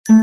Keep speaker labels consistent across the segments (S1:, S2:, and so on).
S1: Hello,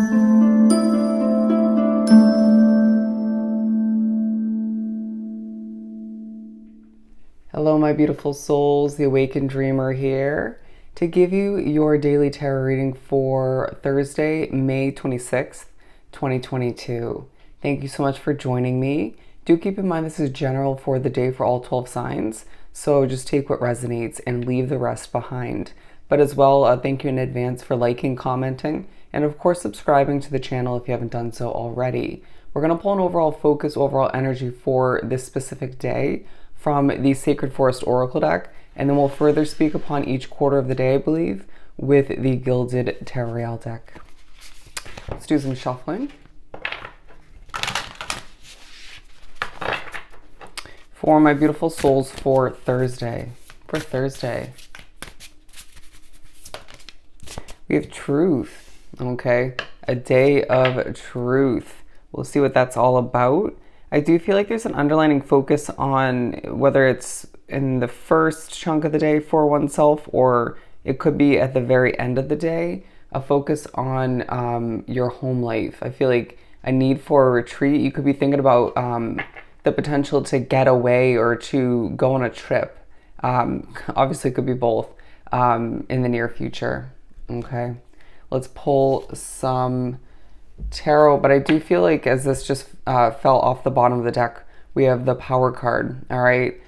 S1: my beautiful souls. The Awakened Dreamer here to give you your daily tarot reading for Thursday, May 26th, 2022. Thank you so much for joining me. Do keep in mind this is general for the day for all 12 signs, so just take what resonates and leave the rest behind. But as well, thank you in advance for liking, commenting, and of course subscribing to the channel if you haven't done so already. We're going to pull an overall focus, overall energy for this specific day from the Sacred Forest Oracle deck, and then we'll further speak upon each quarter of the day, I believe, with the Gilded Tarot deck. Let's do some shuffling. For my beautiful souls for Thursday. We have truth, okay? A day of truth. We'll see what that's all about. I do feel like there's an underlining focus on whether it's in the first chunk of the day for oneself, or it could be at the very end of the day, a focus on your home life. I feel like a need for a retreat. You could be thinking about the potential to get away or to go on a trip. Obviously, it could be both in the near future. Okay, let's pull some tarot, but I do feel like as this just fell off the bottom of the deck, we have the Power card. All right,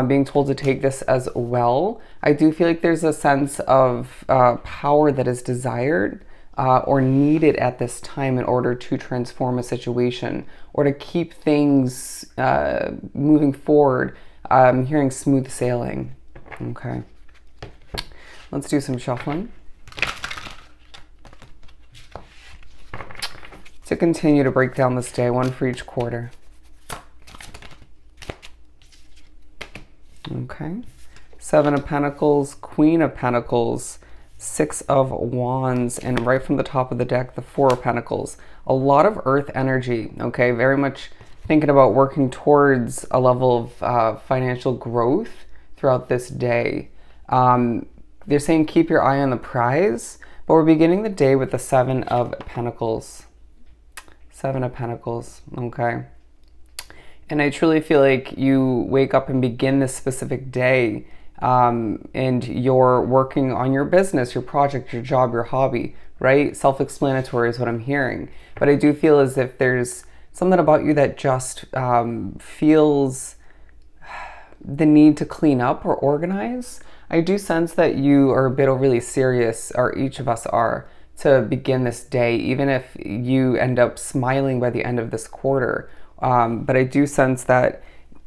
S1: being told to take this as well. I do feel like there's a sense of power that is desired or needed at this time in order to transform a situation or to keep things moving forward. I'm hearing smooth sailing. Okay, let's do some shuffling to continue to break down this day, one for each quarter. Okay. Seven of Pentacles, Queen of Pentacles, Six of Wands, and right from the top of the deck, the Four of Pentacles. A lot of earth energy, okay? Very much thinking about working towards a level of financial growth throughout this day. They're saying keep your eye on the prize, but we're beginning the day with the Seven of Pentacles. Seven of Pentacles, okay? And I truly feel like you wake up and begin this specific day and you're working on your business, your project, your job, your hobby, right? Self-explanatory is what I'm hearing. But I do feel as if there's something about you that just feels the need to clean up or organize. I do sense that you are a bit overly serious, or each of us are, to begin this day, even if you end up smiling by the end of this quarter. But I do sense that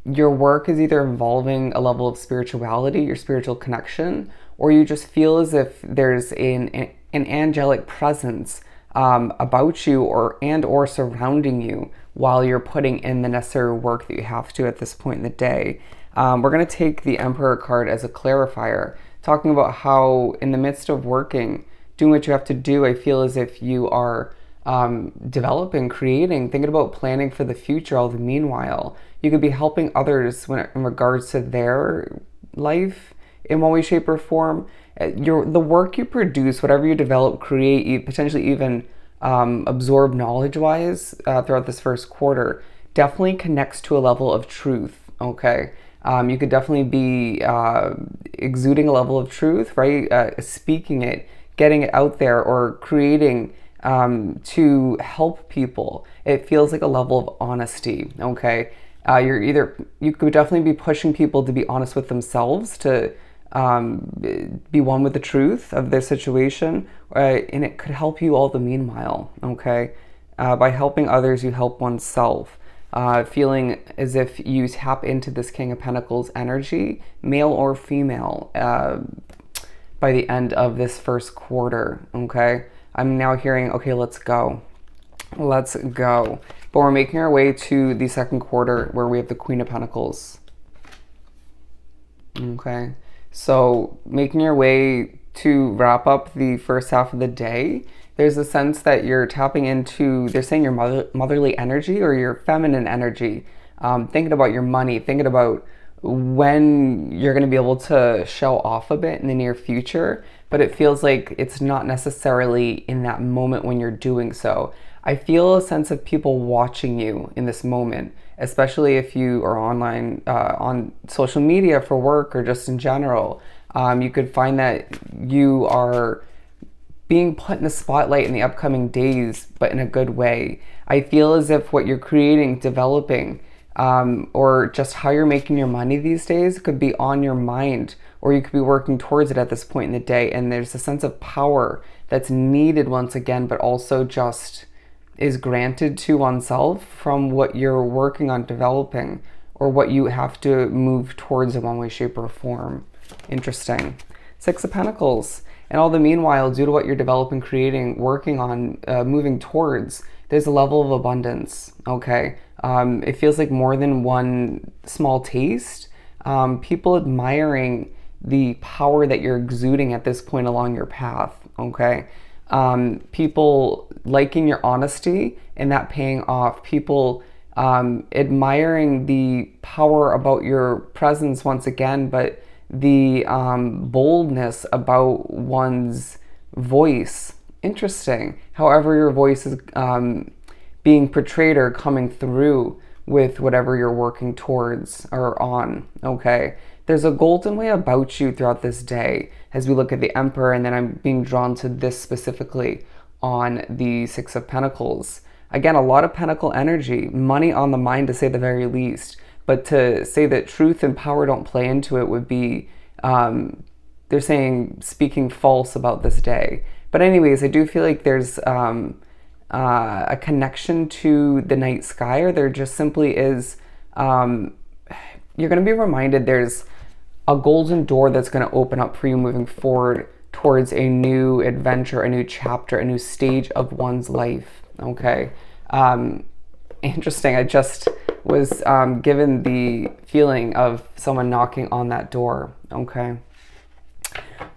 S1: your work is either involving a level of spirituality, your spiritual connection, or you just feel as if there's an angelic presence about you or surrounding you while you're putting in the necessary work that you have to at this point in the day. We're going to take the Emperor card as a clarifier, talking about how in the midst of working, doing what you have to do, I feel as if you are developing, creating, thinking about planning for the future. All the meanwhile, you could be helping others in regards to their life in one way, shape, or form. The work you produce, whatever you develop, create, potentially even absorb knowledge-wise throughout this first quarter, definitely connects to a level of truth. Okay. You could definitely be exuding a level of truth, right? Speaking it, getting it out there, or creating to help people. It feels like a level of honesty, okay? You could definitely be pushing people to be honest with themselves, to be one with the truth of their situation, and it could help you all the meanwhile, okay? By helping others, you help oneself. Feeling as if you tap into this King of Pentacles energy, male or female, by the end of this first quarter, okay? I'm now hearing, okay, let's go. Let's go. But we're making our way to the second quarter where we have the Queen of Pentacles. Okay. So making your way to wrap up the first half of the day, there's a sense that you're tapping into, they're saying your motherly energy or your feminine energy, thinking about your money, thinking about when you're going to be able to show off a bit in the near future, but it feels like it's not necessarily in that moment when you're doing so. I feel a sense of people watching you in this moment, especially if you are online on social media for work or just in general. You could find that you are being put in the spotlight in the upcoming days, but in a good way. I feel as if what you're creating, developing, or just how you're making your money these days could be on your mind, or you could be working towards it at this point in the day. And there's a sense of power that's needed once again, but also just is granted to oneself from what you're working on developing, or what you have to move towards in one way, shape, or form. Interesting. Six of Pentacles. And all the meanwhile, due to what you're developing, creating, working on, moving towards, there's a level of abundance, okay? It feels like more than one small taste. People admiring the power that you're exuding at this point along your path, okay? People liking your honesty and that paying off. People admiring the power about your presence once again, but the boldness about one's voice. Interesting. However your voice is being portrayed or coming through with whatever you're working towards or on, okay? There's a golden way about you throughout this day as we look at the Emperor, and then I'm being drawn to this specifically on the Six of Pentacles. Again, a lot of Pentacle energy, money on the mind to say the very least. But to say that truth and power don't play into it would be, they're saying speaking false about this day. But anyways, I do feel like there's a connection to the night sky, or there just simply is, you're going to be reminded there's a golden door that's going to open up for you moving forward towards a new adventure, a new chapter, a new stage of one's life, okay? Interesting. I just was given the feeling of someone knocking on that door, okay?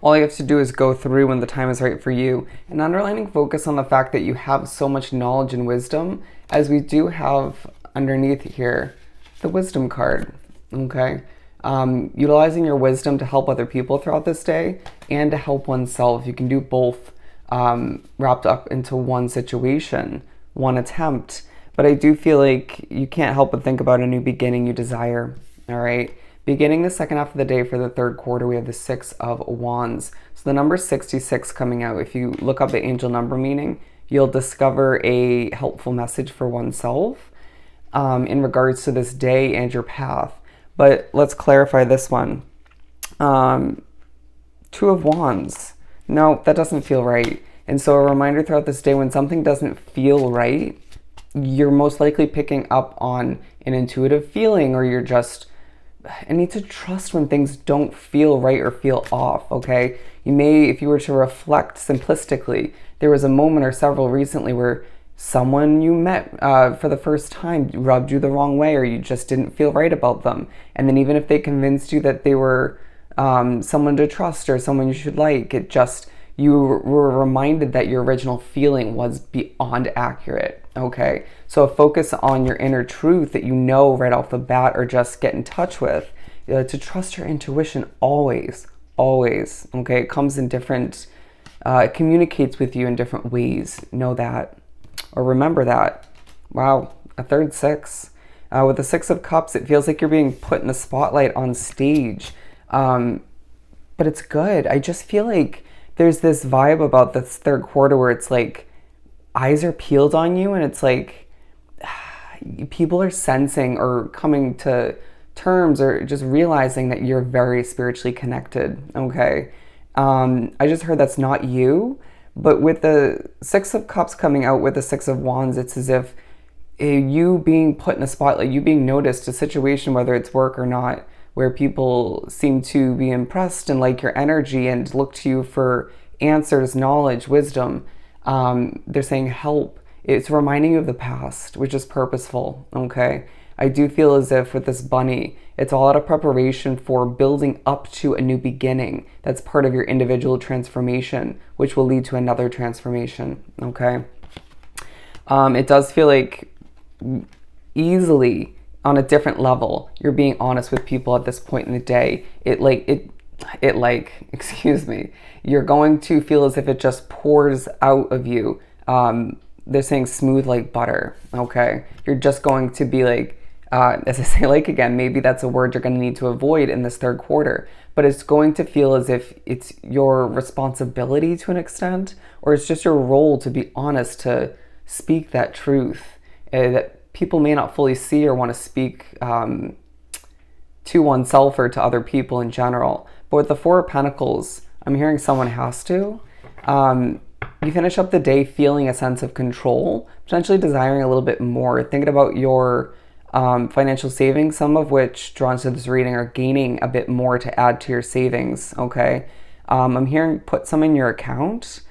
S1: All you have to do is go through when the time is right for you, and underlining focus on the fact that you have so much knowledge and wisdom, as we do have underneath here the wisdom card, okay? Utilizing your wisdom to help other people throughout this day and to help oneself. You can do both wrapped up into one situation, one attempt. But I do feel like you can't help but think about a new beginning you desire, all right? Beginning the second half of the day for the third quarter, we have the Six of Wands. So the number 66 coming out. If you look up the angel number meaning, you'll discover a helpful message for oneself in regards to this day and your path. But let's clarify this one. Two of Wands. No, that doesn't feel right. And so a reminder throughout this day, when something doesn't feel right, you're most likely picking up on an intuitive feeling, or you're just, I need to trust when things don't feel right or feel off, okay? You may, if you were to reflect simplistically, there was a moment or several recently where someone you met for the first time rubbed you the wrong way, or you just didn't feel right about them. And then even if they convinced you that they were someone to trust or someone you should like, it just, you were reminded that your original feeling was beyond accurate, okay? So a focus on your inner truth that you know right off the bat, or just get in touch with, to trust your intuition always, always, okay? It comes in different, it communicates with you in different ways. Know that, or remember that. Wow, a third six. With the Six of Cups, it feels like you're being put in the spotlight on stage, but it's good. I just feel like there's this vibe about this third quarter where it's like eyes are peeled on you, and it's like people are sensing or coming to terms or just realizing that you're very spiritually connected, okay? I just heard that's not you, but with the Six of Cups coming out with the Six of Wands, it's as if you being put in a spotlight, you being noticed, a situation, whether it's work or not, where people seem to be impressed and like your energy and look to you for answers, knowledge, wisdom. They're saying help. It's reminding you of the past, which is purposeful, okay? I do feel as if with this bunny, it's all out of preparation for building up to a new beginning. That's part of your individual transformation, which will lead to another transformation, okay? It does feel like easily on a different level, you're being honest with people at this point in the day. It it like, excuse me, you're going to feel as if it just pours out of you. They're saying smooth like butter, okay? You're just going to be like, as I say, like again, maybe that's a word you're going to need to avoid in this third quarter, but it's going to feel as if it's your responsibility to an extent, or it's just your role to be honest, to speak that truth that people may not fully see or want to speak to oneself or to other people in general. But with the Four of Pentacles, I'm hearing someone has to. You finish up the day feeling a sense of control, potentially desiring a little bit more, thinking about your financial savings, some of which, drawn to this reading, are gaining a bit more to add to your savings, okay? I'm hearing put some in your account.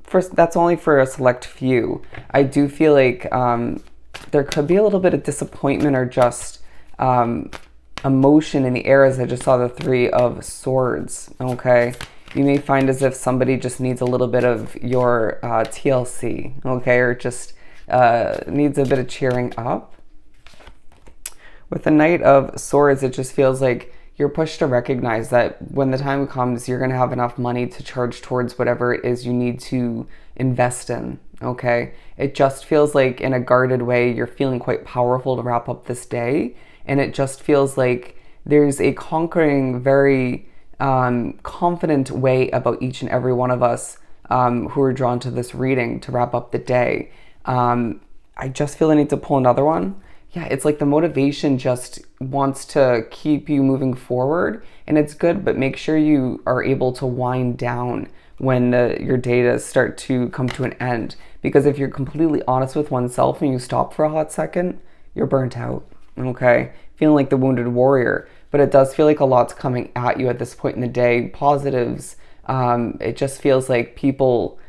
S1: First, that's only for a select few. I do feel like there could be a little bit of disappointment or just emotion in the air, as I just saw the Three of Swords, okay? You may find as if somebody just needs a little bit of your TLC, okay? Or just needs a bit of cheering up. With the Knight of Swords, it just feels like you're pushed to recognize that when the time comes, you're going to have enough money to charge towards whatever it is you need to invest in, okay? It just feels like in a guarded way, you're feeling quite powerful to wrap up this day. And it just feels like there's a conquering, very confident way about each and every one of us who are drawn to this reading to wrap up the day. I just feel the need to pull another one. Yeah, it's like the motivation just wants to keep you moving forward, and it's good, but make sure you are able to wind down when your data start to come to an end. Because if you're completely honest with oneself and you stop for a hot second, you're burnt out, okay? Feeling like the wounded warrior. But it does feel like a lot's coming at you at this point in the day. Positives. It just feels like people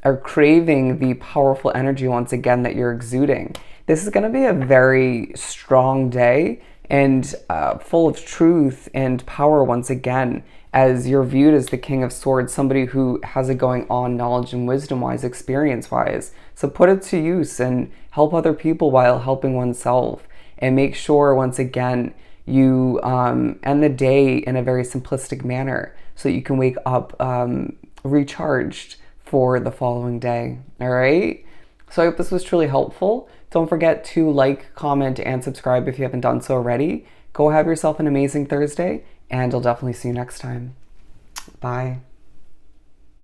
S1: are craving the powerful energy once again that you're exuding. This is going to be a very strong day and full of truth and power once again, as you're viewed as the King of Swords, somebody who has it going on knowledge and wisdom-wise, experience-wise. So put it to use and help other people while helping oneself. And make sure, once again, you end the day in a very simplistic manner so that you can wake up recharged for the following day. All right? So I hope this was truly helpful. Don't forget to like, comment, and subscribe if you haven't done so already. Go have yourself an amazing Thursday, and I'll definitely see you next time. Bye.